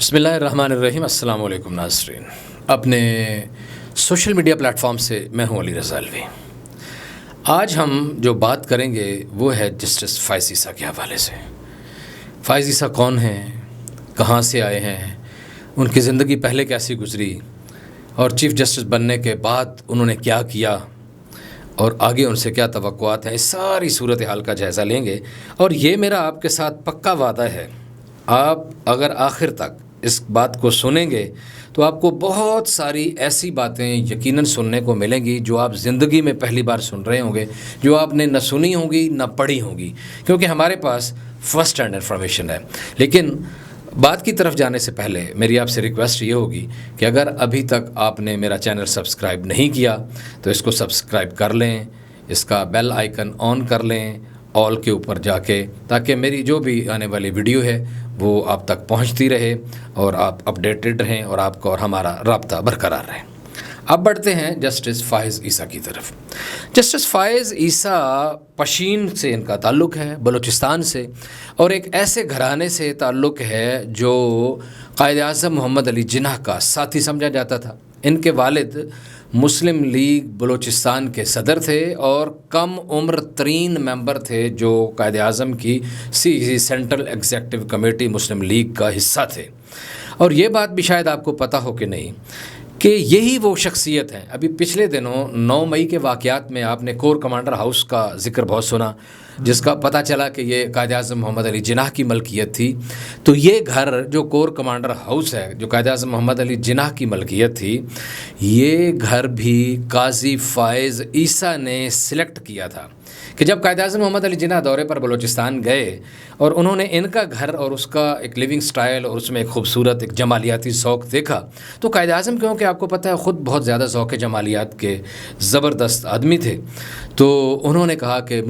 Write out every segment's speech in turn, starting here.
بسم اللہ الرحمن الرحیم۔ السلام علیکم ناظرین، اپنے سوشل میڈیا پلیٹ فارم سے میں ہوں علی رضا الوی۔ آج ہم جو بات کریں گے وہ ہے جسٹس فائز عیسیٰ کے حوالے سے۔ فائز عیسیٰ کون ہیں، کہاں سے آئے ہیں، ان کی زندگی پہلے کیسی گزری اور چیف جسٹس بننے کے بعد انہوں نے کیا کیا اور آگے ان سے کیا توقعات ہیں، اس ساری صورتحال کا جائزہ لیں گے۔ اور یہ میرا آپ کے ساتھ پکا وعدہ ہے، آپ اگر آخر تک اس بات کو سنیں گے تو آپ کو بہت ساری ایسی باتیں یقیناً سننے کو ملیں گی جو آپ زندگی میں پہلی بار سن رہے ہوں گے، جو آپ نے نہ سنی ہوں گی نہ پڑھی ہوں گی، کیونکہ ہمارے پاس فرسٹ ہینڈ انفارمیشن ہے۔ لیکن بات کی طرف جانے سے پہلے میری آپ سے ریکویسٹ یہ ہوگی کہ اگر ابھی تک آپ نے میرا چینل سبسکرائب نہیں کیا تو اس کو سبسکرائب کر لیں، اس کا بیل آئیکن آن کر لیں آل کے اوپر جا کے، تاکہ میری جو بھی آنے والی ویڈیو ہے وہ آپ تک پہنچتی رہے اور آپ اپڈیٹڈ رہیں اور آپ کا اور ہمارا رابطہ برقرار رہے۔ اب بڑھتے ہیں جسٹس فائز عیسیٰ کی طرف۔ جسٹس فائز عیسیٰ پشین سے ان کا تعلق ہے، بلوچستان سے، اور ایک ایسے گھرانے سے تعلق ہے جو قائد اعظم محمد علی جناح کا ساتھی سمجھا جاتا تھا۔ ان کے والد مسلم لیگ بلوچستان کے صدر تھے اور کم عمر ترین ممبر تھے جو قائد اعظم کی سینٹرل ایگزیکٹو کمیٹی مسلم لیگ کا حصہ تھے۔ اور یہ بات بھی شاید آپ کو پتہ ہو کہ نہیں کہ یہی وہ شخصیت ہیں۔ ابھی پچھلے دنوں 9 مئی کے واقعات میں آپ نے کور کمانڈر ہاؤس کا ذکر بہت سنا، جس کا پتہ چلا کہ یہ قائد اعظم محمد علی جناح کی ملکیت تھی۔ تو یہ گھر جو کور کمانڈر ہاؤس ہے، جو قائد اعظم محمد علی جناح کی ملکیت تھی، یہ گھر بھی قاضی فائز عیسیٰ نے سلیکٹ کیا تھا کہ جب قائد اعظم محمد علی جناح دورے پر بلوچستان گئے اور انہوں نے ان کا گھر اور اس کا ایک لیونگ سٹائل اور اس میں ایک خوبصورت ایک جمالیاتی ذوق دیکھا، تو قائد اعظم کیونکہ آپ کو پتہ ہے خود بہت زیادہ ذوق جمالیات کے زبردست آدمی تھے، تو انہوں نے کہا کہ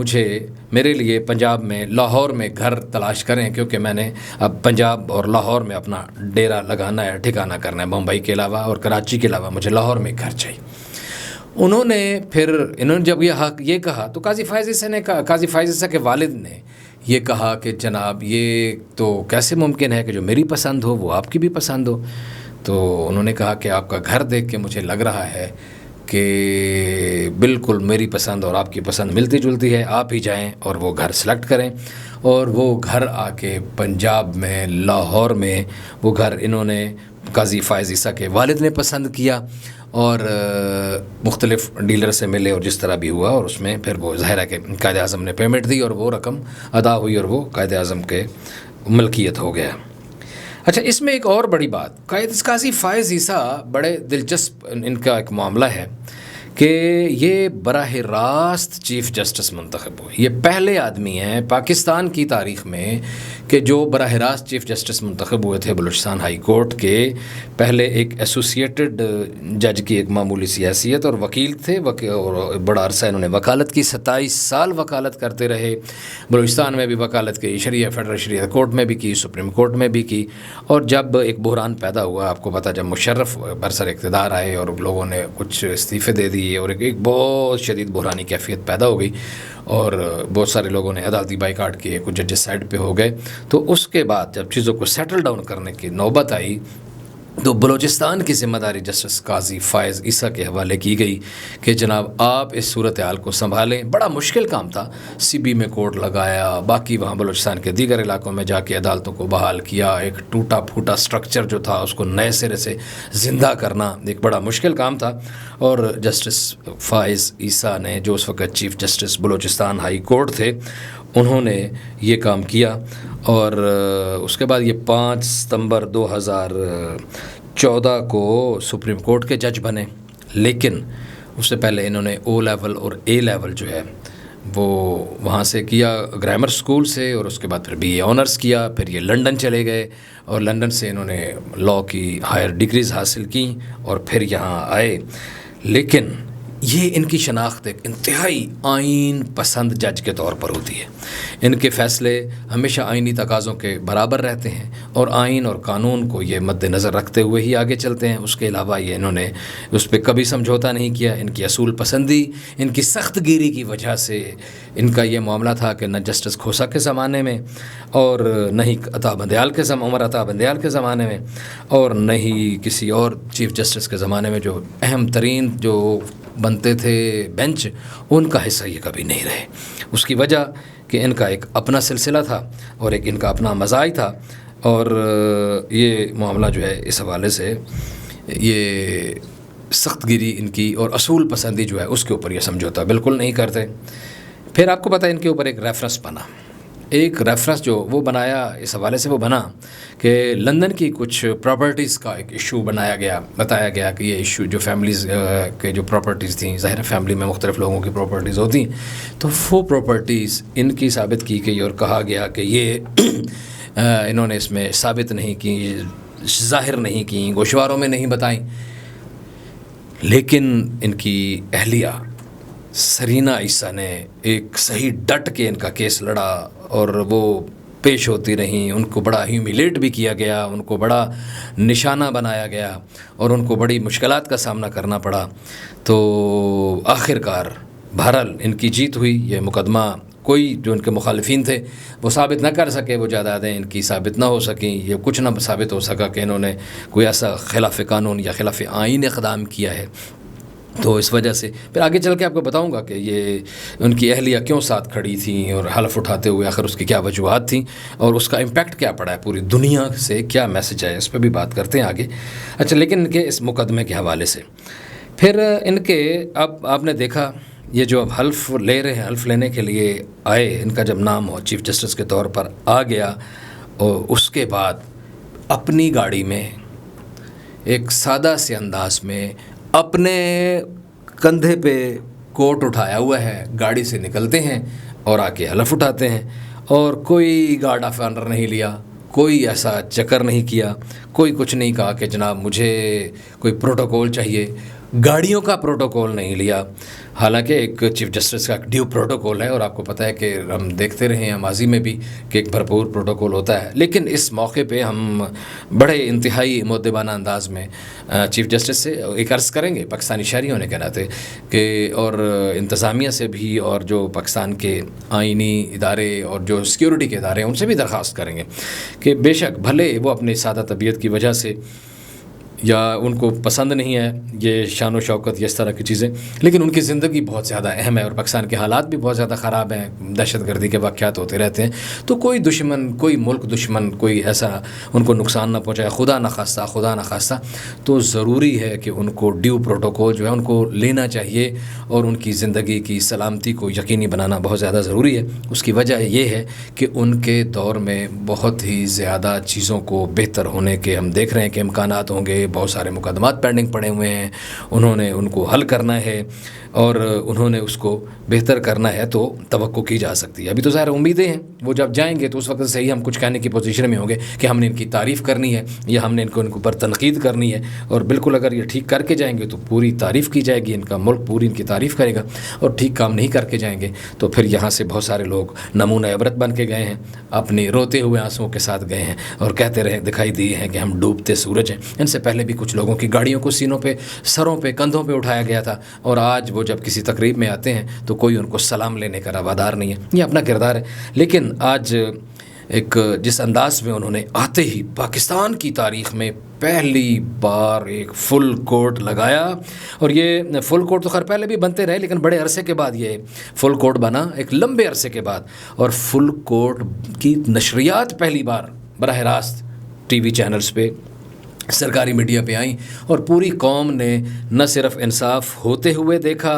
میرے لیے پنجاب میں لاہور میں گھر تلاش کریں، کیونکہ میں نے اب پنجاب اور لاہور میں اپنا ڈیرا لگانا ہے، ٹھکانہ کرنا ہے، ممبئی کے علاوہ اور کراچی کے علاوہ مجھے لاہور میں گھر چاہیے۔ انہوں نے جب یہ کہا تو قاضی فائز عیسیٰ کے والد نے یہ کہا کہ جناب یہ تو کیسے ممکن ہے کہ جو میری پسند ہو وہ آپ کی بھی پسند ہو۔ تو انہوں نے کہا کہ آپ کا گھر دیکھ کے مجھے لگ رہا ہے کہ بالکل میری پسند اور آپ کی پسند ملتی جلتی ہے، آپ ہی جائیں اور وہ گھر سلیکٹ کریں۔ اور وہ گھر آ کے پنجاب میں لاہور میں وہ گھر انہوں نے قاضی فائز عیسیٰ کے والد نے پسند کیا اور مختلف ڈیلر سے ملے اور جس طرح بھی ہوا، اور اس میں پھر وہ ظاہر ہے کہ قائد اعظم نے پیمنٹ دی اور وہ رقم ادا ہوئی اور وہ قائد اعظم کے ملکیت ہو گیا۔ اچھا، اس میں ایک اور بڑی بات، قاضی فائز عیسیٰ بڑے دلچسپ ان کا ایک معاملہ ہے کہ یہ براہ راست چیف جسٹس منتخب ہوئے۔ یہ پہلے آدمی ہیں پاکستان کی تاریخ میں کہ جو براہ راست چیف جسٹس منتخب ہوئے تھے بلوچستان ہائی کورٹ کے۔ پہلے ایک ایسوسیٹڈ جج کی ایک معمولی سی حیثیت اور وکیل تھے، اور بڑا عرصہ انہوں نے وکالت کی، 27 سال وکالت کرتے رہے۔ بلوچستان میں بھی وکالت کی، فیڈرل شریعت کورٹ میں بھی کی، سپریم کورٹ میں بھی کی۔ اور جب ایک بحران پیدا ہوا، آپ کو پتہ، جب مشرف برسر اقتدار آئے اور لوگوں نے کچھ استعفے دے دیے اور ایک بہت شدید بحرانی کیفیت پیدا ہو گئی اور بہت سارے لوگوں نے عدالتی بائیکاٹ کیے، کچھ ججز سائڈ پہ ہو گئے، تو اس کے بعد جب چیزوں کو سیٹل ڈاؤن کرنے کی نوبت آئی تو بلوچستان کی ذمہ داری جسٹس قاضی فائز عیسیٰ کے حوالے کی گئی کہ جناب آپ اس صورتحال کو سنبھالیں۔ بڑا مشکل کام تھا، سی بی میں کوڈ لگایا، باقی وہاں بلوچستان کے دیگر علاقوں میں جا کے عدالتوں کو بحال کیا، ایک ٹوٹا پھوٹا سٹرکچر جو تھا اس کو نئے سرے سے زندہ کرنا ایک بڑا مشکل کام تھا۔ اور جسٹس فائز عیسیٰ نے، جو اس وقت chief justice Balochistan high court تھے، انہوں نے یہ کام کیا۔ اور اس کے بعد یہ 5 ستمبر 2014 کو سپریم کورٹ کے جج بنے، لیکن اس سے پہلے انہوں نے او لیول اور اے لیول جو ہے وہ وہاں سے کیا گرامر سکول سے، اور اس کے بعد پھر بی اے آنرس کیا، پھر یہ لنڈن چلے گئے اور لنڈن سے انہوں نے لاء کی ہائر ڈگریز حاصل کیں اور پھر یہاں آئے۔ لیکن یہ ان کی شناخت ایک انتہائی آئین پسند جج کے طور پر ہوتی ہے. ان کے فیصلے ہمیشہ آئینی تقاضوں کے برابر رہتے ہیں اور آئین اور قانون کو یہ مد نظر رکھتے ہوئے ہی آگے چلتے ہیں. اس کے علاوہ یہ انہوں نے اس پہ کبھی سمجھوتا نہیں کیا. ان کی اصول پسندی، ان کی سخت گیری کی وجہ سے ان کا یہ معاملہ تھا کہ نہ جسٹس کھوسا کے زمانے میں اور نہ ہی عمر عطا بندیال کے زمانے میں اور نہ ہی کسی اور چیف جسٹس کے زمانے میں جو اہم ترین جو بنتے تھے بینچ، ان کا حصہ یہ کبھی نہیں رہے. اس کی وجہ کہ ان کا ایک اپنا سلسلہ تھا اور ایک ان کا اپنا مزاج تھا، اور یہ معاملہ جو ہے اس حوالے سے یہ سخت گیری ان کی اور اصول پسندی جو ہے اس کے اوپر یہ سمجھوتا بالکل نہیں کرتے. پھر آپ کو پتہ ہے ان کے اوپر ایک ریفرنس بنا، ایک ریفرنس جو وہ بنایا اس حوالے سے وہ بنا کہ لندن کی کچھ پراپرٹیز کا ایک ایشو بتایا گیا کہ یہ ایشو جو فیملیز کے جو پراپرٹیز تھیں، ظاہر فیملی میں مختلف لوگوں کی پراپرٹیز ہوتی ہیں، تو وہ پراپرٹیز ان کی ثابت کی گئی اور کہا گیا کہ یہ انہوں نے اس میں ثابت نہیں کی، ظاہر نہیں کی، گوشواروں میں نہیں بتائیں. لیکن ان کی اہلیہ سرینا عیسیٰ نے ایک صحیح ڈٹ کے ان کا کیس لڑا اور وہ پیش ہوتی رہیں. ان کو بڑا ہیومیلیٹ بھی کیا گیا، ان کو بڑا نشانہ بنایا گیا اور ان کو بڑی مشکلات کا سامنا کرنا پڑا. تو آخر کار بہرحال ان کی جیت ہوئی. یہ مقدمہ کوئی جو ان کے مخالفین تھے وہ ثابت نہ کر سکے، وہ جائیدادیں ان کی ثابت نہ ہو سکیں، یہ کچھ نہ ثابت ہو سکا کہ انہوں نے کوئی ایسا خلاف قانون یا خلاف آئین اقدام کیا ہے. تو اس وجہ سے پھر آگے چل کے آپ کو بتاؤں گا کہ یہ ان کی اہلیہ کیوں ساتھ کھڑی تھیں اور حلف اٹھاتے ہوئے آخر اس کی کیا وجوہات تھیں اور اس کا امپیکٹ کیا پڑا ہے پوری دنیا سے، کیا میسج ہے، اس پہ بھی بات کرتے ہیں آگے. اچھا، لیکن ان کے اس مقدمے کے حوالے سے پھر ان کے اب آپ نے دیکھا یہ جو اب حلف لے رہے ہیں، حلف لینے کے لیے آئے، ان کا جب نام ہو چیف جسٹس کے طور پر آ گیا اور اس کے بعد اپنی گاڑی میں ایک سادہ سے انداز میں اپنے کندھے پہ کوٹ اٹھایا ہوا ہے، گاڑی سے نکلتے ہیں اور آ کے حلف اٹھاتے ہیں اور کوئی گارڈ آف آنر نہیں لیا، کوئی ایسا چکر نہیں کیا، کوئی کچھ نہیں کہا کہ جناب مجھے کوئی پروٹوکول چاہیے، گاڑیوں کا پروٹوکول نہیں لیا. حالانکہ ایک چیف جسٹس کا ڈیو پروٹوکول ہے اور آپ کو پتہ ہے کہ ہم دیکھتے رہے ہیں ماضی میں بھی کہ ایک بھرپور پروٹوکول ہوتا ہے. لیکن اس موقع پہ ہم بڑے انتہائی مؤدبانہ انداز میں چیف جسٹس سے ایک عرض کریں گے پاکستانی شہری ہونے کے ناطے کہ اور انتظامیہ سے بھی اور جو پاکستان کے آئینی ادارے اور جو سیکیورٹی کے ادارے ہیں ان سے بھی درخواست کریں گے کہ بے شک بھلے وہ اپنی سادہ طبیعت کی وجہ سے یا ان کو پسند نہیں ہے یہ شان و شوکت یا اس طرح کی چیزیں، لیکن ان کی زندگی بہت زیادہ اہم ہے اور پاکستان کے حالات بھی بہت زیادہ خراب ہیں، دہشت گردی کے واقعات ہوتے رہتے ہیں. تو کوئی دشمن، کوئی ملک دشمن، کوئی ایسا ان کو نقصان نہ پہنچائے، خدا نخواستہ، تو ضروری ہے کہ ان کو ڈیو پروٹوکول جو ہے ان کو لینا چاہیے اور ان کی زندگی کی سلامتی کو یقینی بنانا بہت زیادہ ضروری ہے. اس کی وجہ یہ ہے کہ ان کے دور میں بہت ہی زیادہ چیزوں کو بہتر ہونے کے ہم دیکھ رہے ہیں کہ امکانات ہوں گے. بہت سارے مقدمات پینڈنگ پڑے ہوئے ہیں، انہوں نے ان کو حل کرنا ہے اور انہوں نے اس کو بہتر کرنا ہے تو توقع کی جا سکتی ہے. ابھی تو ظاہر امیدیں ہیں، وہ جب جائیں گے تو اس وقت سے ہی ہم کچھ کہنے کی پوزیشن میں ہوں گے کہ ہم نے ان کی تعریف کرنی ہے یا ہم نے ان کے اوپر تنقید کرنی ہے. اور بالکل اگر یہ ٹھیک کر کے جائیں گے تو پوری تعریف کی جائے گی، ان کا ملک پوری ان کی تعریف کرے گا. اور ٹھیک کام نہیں کر کے جائیں گے تو پھر یہاں سے بہت سارے لوگ نمونہ عبرت بن کے گئے ہیں، اپنی روتے ہوئے آنسوؤں کے ساتھ گئے ہیں اور کہتے رہے، دکھائی دیے ہیں کہ ہم ڈوبتے سورج ہیں. ان سے پہلے بھی کچھ لوگوں کی گاڑیوں کو سینوں پہ، سروں پہ، کندھوں پہ اٹھایا گیا تھا اور آج وہ جب کسی تقریب میں آتے ہیں تو کوئی ان کو سلام لینے کا روادار نہیں ہے. یہ اپنا کردار ہے. لیکن آج ایک جس انداز میں انہوں نے آتے ہی پاکستان کی تاریخ میں پہلی بار ایک فل کوٹ لگایا، اور یہ فل کوٹ تو خیر پہلے بھی بنتے رہے لیکن بڑے عرصے کے بعد یہ فل کوٹ بنا، ایک لمبے عرصے کے بعد. اور فل کوٹ کی نشریات پہلی بار براہ راست ٹی وی چینلز پہ، سرکاری میڈیا پہ آئیں اور پوری قوم نے نہ صرف انصاف ہوتے ہوئے دیکھا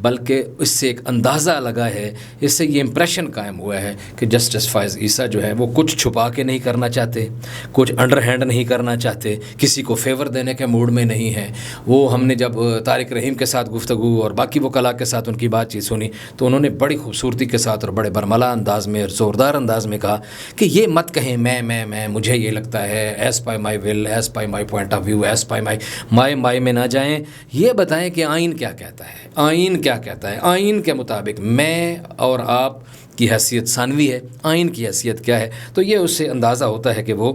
بلکہ اس سے ایک اندازہ لگا ہے، اس سے یہ امپریشن قائم ہوا ہے کہ جسٹس فائز عیسیٰ جو ہے وہ کچھ چھپا کے نہیں کرنا چاہتے، کچھ انڈر ہینڈ نہیں کرنا چاہتے، کسی کو فیور دینے کے موڈ میں نہیں ہیں۔ وہ ہم نے جب طارق رحیم کے ساتھ گفتگو اور باقی وکلاء کے ساتھ ان کی بات چیت سنی تو انہوں نے بڑی خوبصورتی کے ساتھ اور بڑے برملا انداز میں اور زوردار انداز میں کہا کہ یہ مت کہیں میں مجھے یہ لگتا ہے، as per my will, as per my point of view, as per my میں نہ جائیں، یہ بتائیں کہ آئین کیا کہتا ہے، آئین کیا کہتا ہے، آئین کے مطابق میں اور آپ کی حیثیت ثانوی ہے، آئین کی حیثیت کیا ہے۔ تو یہ اس سے اندازہ ہوتا ہے کہ وہ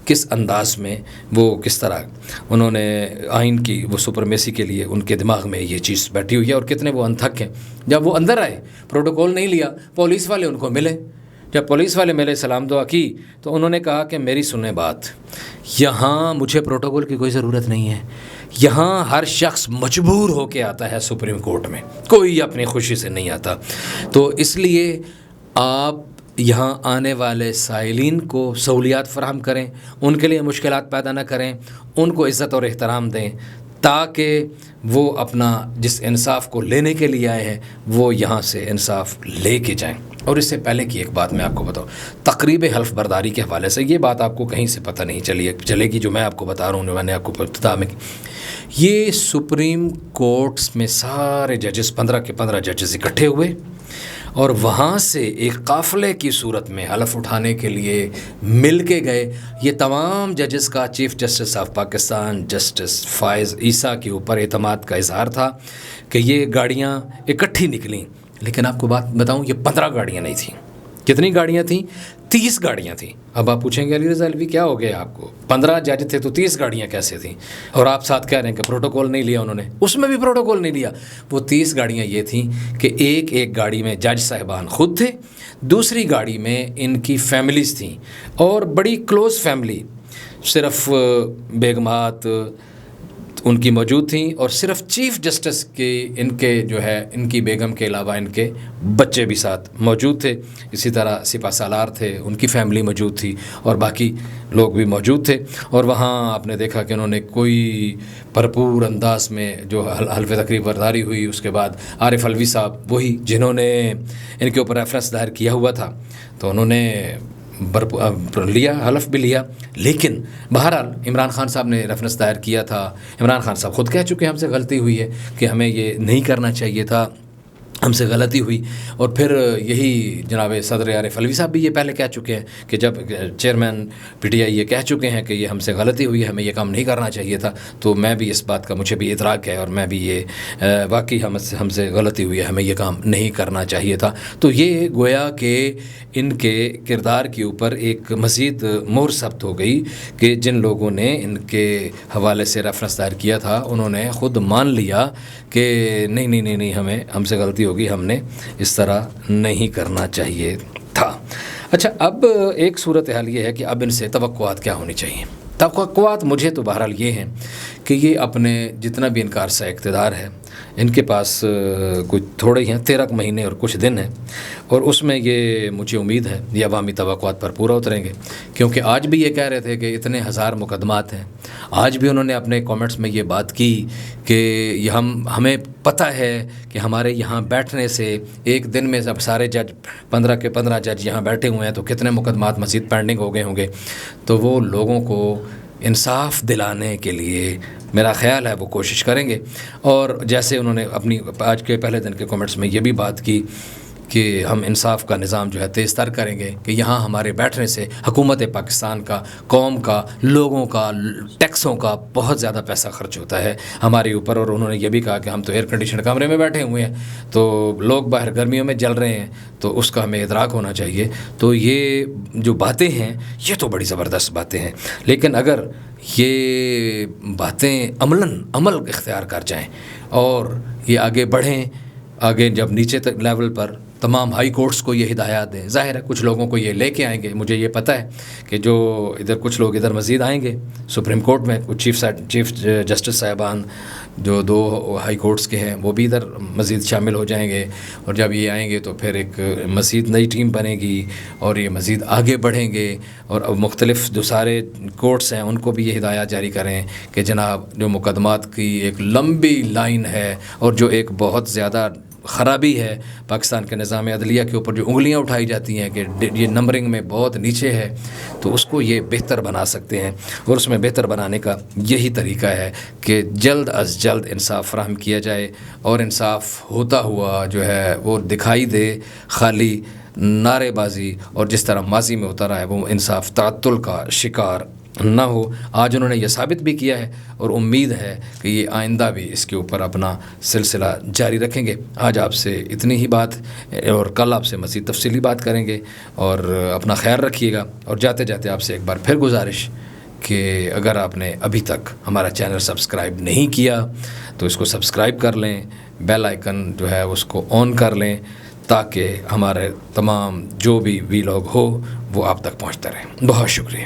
کس انداز میں، وہ کس طرح انہوں نے آئین کی وہ سپرمیسی کے لیے ان کے دماغ میں یہ چیز بیٹھی ہوئی ہے، اور کتنے وہ انتھک ہیں۔ جب وہ اندر آئے، پروٹوکول نہیں لیا، پولیس والے ان کو ملے، جب پولیس والے میرے سلام دعا کی تو انہوں نے کہا کہ میری سنیں بات، یہاں مجھے پروٹوکول کی کوئی ضرورت نہیں ہے، یہاں ہر شخص مجبور ہو کے آتا ہے سپریم کورٹ میں، کوئی اپنی خوشی سے نہیں آتا، تو اس لیے آپ یہاں آنے والے سائلین کو سہولیات فراہم کریں، ان کے لیے مشکلات پیدا نہ کریں، ان کو عزت اور احترام دیں تاکہ وہ اپنا جس انصاف کو لینے کے لیے آئے ہیں وہ یہاں سے انصاف لے کے جائیں۔ اور اس سے پہلے کی ایک بات میں آپ کو بتاؤں، تقریب حلف برداری کے حوالے سے یہ بات آپ کو کہیں سے پتہ نہیں چلے گی جو میں آپ کو بتا رہا ہوں، میں نے آپ کو ابتدا میں یہ سپریم کورٹس میں سارے ججز 15 کے 15 ججز اکٹھے ہوئے اور وہاں سے ایک قافلے کی صورت میں حلف اٹھانے کے لیے مل کے گئے۔ یہ تمام ججز کا chief justice of Pakistan justice فائز عیسیٰ کے اوپر اعتماد کا اظہار تھا کہ یہ گاڑیاں اکٹھی نکلیں، لیکن آپ کو بات بتاؤں یہ 15 گاڑیاں نہیں تھیں۔ کتنی گاڑیاں تھیں؟ 30 گاڑیاں تھیں۔ اب آپ پوچھیں گے علی رضا الوی کیا ہو گیا آپ کو، 15 جج تھے تو 30 گاڑیاں کیسے تھیں؟ اور آپ ساتھ کہہ رہے ہیں کہ پروٹوکول نہیں لیا انہوں نے، اس میں بھی پروٹوکول نہیں لیا۔ وہ 30 گاڑیاں یہ تھیں کہ ایک گاڑی میں جج صاحبان خود تھے، دوسری گاڑی میں ان کی فیملیز تھیں اور بڑی کلوز فیملی، صرف بیگمات ان کی موجود تھیں اور صرف چیف جسٹس کی ان کے جو ہے ان کی بیگم کے علاوہ ان کے بچے بھی ساتھ موجود تھے، اسی طرح سپہ سالار تھے، ان کی فیملی موجود تھی اور باقی لوگ بھی موجود تھے۔ اور وہاں آپ نے دیکھا کہ انہوں نے کوئی بھرپور انداز میں جو حلف تقریب برداری ہوئی، اس کے بعد عارف الوی صاحب وہی جنہوں نے ان کے اوپر ریفرنس دائر کیا ہوا تھا تو انہوں نے لیا، حلف بھی لیا، لیکن بہرحال عمران خان صاحب نے ریفرنس دائر کیا تھا۔ عمران خان صاحب خود کہہ چکے ہیں ہم سے غلطی ہوئی ہے کہ ہمیں یہ نہیں کرنا چاہیے تھا، ہم سے غلطی ہوئی۔ اور پھر یہی جناب صدر عارف الوی صاحب بھی یہ پہلے کہہ چکے ہیں کہ جب چیئرمین پی ٹی آئی یہ کہہ چکے ہیں کہ یہ ہم سے غلطی ہوئی ہے، ہمیں یہ کام نہیں کرنا چاہیے تھا، تو میں بھی اس بات کا مجھے بھی ادراک ہے اور میں بھی یہ واقعی ہم سے غلطی ہوئی ہے، ہمیں یہ کام نہیں کرنا چاہیے تھا۔ تو یہ گویا کہ ان کے کردار کے اوپر ایک مزید مہر ثبت ہو گئی کہ جن لوگوں نے ان کے حوالے سے ریفرنس دائر کیا تھا انہوں نے خود مان لیا کہ نہیں ہم سے غلطی ہوگی، ہم نے اس طرح نہیں کرنا چاہیے تھا۔ اچھا، اب ایک صورتحال یہ ہے کہ اب ان سے توقعات کیا ہونی چاہیے۔ توقعات مجھے تو بہرحال یہ ہیں کہ یہ اپنے جتنا بھی ان کا عرصہ اقتدار ہے، ان کے پاس کچھ تھوڑے ہی ہیں، 13 مہینے اور کچھ دن ہیں، اور اس میں یہ مجھے امید ہے یہ عوامی توقعات پر پورا اتریں گے، کیونکہ آج بھی یہ کہہ رہے تھے کہ اتنے ہزار مقدمات ہیں۔ آج بھی انہوں نے اپنے کامنٹس میں یہ بات کی کہ ہمیں پتہ ہے کہ ہمارے یہاں بیٹھنے سے ایک دن میں جب سارے جج 15 کے 15 جج یہاں بیٹھے ہوئے ہیں تو کتنے مقدمات مزید پینڈنگ ہو گئے ہوں گے۔ تو وہ لوگوں کو انصاف دلانے کے لیے میرا خیال ہے وہ کوشش کریں گے۔ اور جیسے انہوں نے اپنی آج کے پہلے دن کے کامنٹس میں یہ بھی بات کی کہ ہم انصاف کا نظام جو ہے تیز تر کریں گے، کہ یہاں ہمارے بیٹھنے سے حکومت پاکستان کا، قوم کا، لوگوں کا، ٹیکسوں کا بہت زیادہ پیسہ خرچ ہوتا ہے ہمارے اوپر۔ اور انہوں نے یہ بھی کہا کہ ہم تو ایئر کنڈیشن کمرے میں بیٹھے ہوئے ہیں، تو لوگ باہر گرمیوں میں جل رہے ہیں، تو اس کا ہمیں ادراک ہونا چاہیے۔ تو یہ جو باتیں ہیں یہ تو بڑی زبردست باتیں ہیں، لیکن اگر یہ باتیں عمل اختیار کر جائیں اور یہ آگے بڑھیں، آگے جب نیچے تک لیول پر تمام ہائی کورٹس کو یہ ہدایات دیں، ظاہر ہے کچھ لوگوں کو یہ لے کے آئیں گے، مجھے یہ پتہ ہے کہ جو ادھر کچھ لوگ ادھر مزید آئیں گے سپریم کورٹ میں، کچھ چیف جسٹس صاحبان جو 2 ہائی کورٹس کے ہیں وہ بھی ادھر مزید شامل ہو جائیں گے، اور جب یہ آئیں گے تو پھر ایک مزید نئی ٹیم بنے گی اور یہ مزید آگے بڑھیں گے، اور اب مختلف جو سارے کورٹس ہیں ان کو بھی یہ ہدایات جاری کریں کہ جناب جو مقدمات کی ایک لمبی لائن ہے اور جو ایک بہت زیادہ خرابی ہے پاکستان کے نظام عدلیہ کے اوپر، جو انگلیاں اٹھائی جاتی ہیں کہ یہ نمبرنگ میں بہت نیچے ہے، تو اس کو یہ بہتر بنا سکتے ہیں، اور اس میں بہتر بنانے کا یہی طریقہ ہے کہ جلد از جلد انصاف فراہم کیا جائے، اور انصاف ہوتا ہوا جو ہے وہ دکھائی دے، خالی نعرے بازی اور جس طرح ماضی میں ہوتا رہا ہے وہ انصاف تعطل کا شکار نہ ہو۔ آج انہوں نے یہ ثابت بھی کیا ہے، اور امید ہے کہ یہ آئندہ بھی اس کے اوپر اپنا سلسلہ جاری رکھیں گے۔ آج آپ سے اتنی ہی بات، اور کل آپ سے مزید تفصیلی بات کریں گے، اور اپنا خیال رکھیے گا۔ اور جاتے جاتے آپ سے ایک بار پھر گزارش کہ اگر آپ نے ابھی تک ہمارا چینل سبسکرائب نہیں کیا تو اس کو سبسکرائب کر لیں، بیل آئیکن جو ہے اس کو آن کر لیں، تاکہ ہمارے تمام جو بھی ویلاگ ہو وہ آپ تک پہنچتا رہے۔ بہت شکریہ۔